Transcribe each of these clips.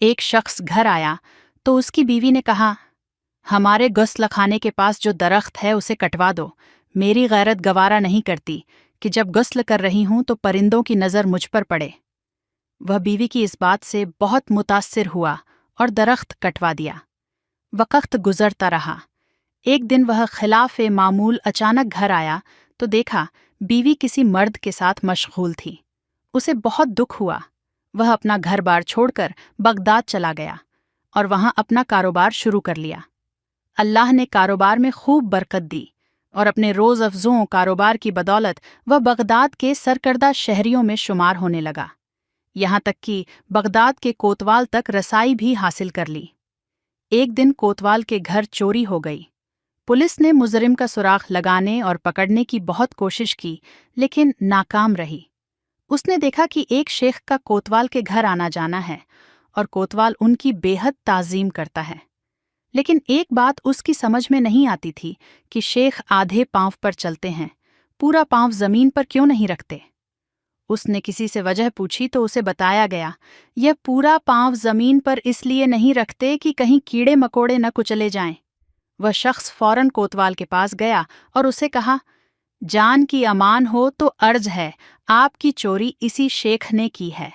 एक शख्स घर आया तो उसकी बीवी ने कहा, हमारे गुस्ल खाने के पास जो दरख्त है उसे कटवा दो। मेरी गैरत गवारा नहीं करती कि जब गुस्ल कर रही हूं तो परिंदों की नज़र मुझ पर पड़े। वह बीवी की इस बात से बहुत मुतासिर हुआ और दरख्त कटवा दिया। वक़्त गुजरता रहा। एक दिन वह खिलाफ़े मामूल अचानक घर आया तो देखा बीवी किसी मर्द के साथ मशगूल थी। उसे बहुत दुख हुआ। वह अपना घर बार छोड़कर बगदाद चला गया और वहां अपना कारोबार शुरू कर लिया। अल्लाह ने कारोबार में खूब बरकत दी और अपने रोज़ अफ़ज़ों कारोबार की बदौलत वह बगदाद के सरकर्दा शहरियों में शुमार होने लगा। यहाँ तक कि बगदाद के कोतवाल तक रसाई भी हासिल कर ली। एक दिन कोतवाल के घर चोरी हो गई। पुलिस ने मुजरिम का सुराग लगाने और पकड़ने की बहुत कोशिश की, लेकिन नाकाम रही। उसने देखा कि एक शेख का कोतवाल के घर आना जाना है और कोतवाल उनकी बेहद ताज़ीम करता है। लेकिन एक बात उसकी समझ में नहीं आती थी कि शेख आधे पांव पर चलते हैं, पूरा पांव जमीन पर क्यों नहीं रखते। उसने किसी से वजह पूछी तो उसे बताया गया, यह पूरा पांव जमीन पर इसलिए नहीं रखते कि कहीं कीड़े मकोड़े न कुचले जाएं। वह शख्स फौरन कोतवाल के पास गया और उसे कहा, जान की अमान हो तो अर्ज है, आपकी चोरी इसी शेख ने की है।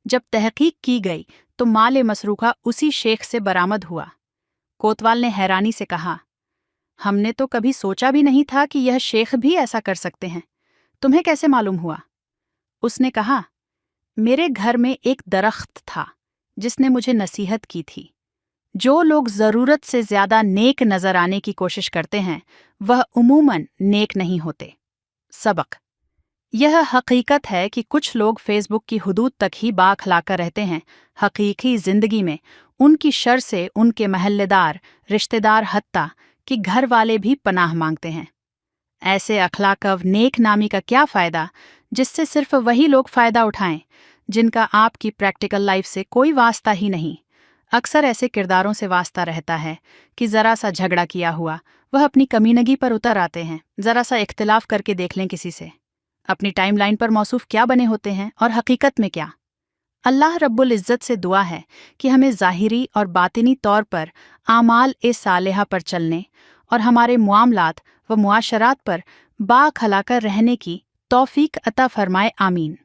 जब तहकीक की गई तो माल मसरूखा उसी शेख से बरामद हुआ। कोतवाल ने हैरानी से कहा, हमने तो कभी सोचा भी नहीं था कि यह शेख भी ऐसा कर सकते हैं। तुम्हें कैसे मालूम हुआ? उसने कहा, मेरे घर में एक दरख्त था जिसने मुझे नसीहत की थी। जो लोग ज़रूरत से ज़्यादा नेक नज़र आने की कोशिश करते हैं वह उमूमन नेक नहीं होते। सबक: यह हकीकत है कि कुछ लोग फेसबुक की हुदूद तक ही बाअखलाक़ रहते हैं। हकीकी ज़िंदगी में उनकी शर से उनके महल्लेदार, रिश्तेदार, हत्ता कि घर वाले भी पनाह मांगते हैं। ऐसे अखलाक़व नेक नामी का क्या फ़ायदा जिससे सिर्फ वही लोग फ़ायदा उठाएं जिनका आपकी प्रैक्टिकल लाइफ से कोई वास्ता ही नहीं। अक्सर ऐसे किरदारों से वास्ता रहता है कि ज़रा सा झगड़ा किया हुआ वह अपनी कमीनगी पर उतर आते हैं। ज़रा सा इख्तिलाफ करके देख लें किसी से, अपनी टाइमलाइन पर मौसूफ क्या बने होते हैं और हकीकत में क्या। अल्लाह रब्बुल इज़्ज़त से दुआ है कि हमें ज़ाहिरी और बातिनी तौर पर आमाल ए सालेहा पर चलने और हमारे मुआमलात व मुआशरात पर बाअखलाक़ रहने की तौफ़ीक अता फ़रमाए। आमीन।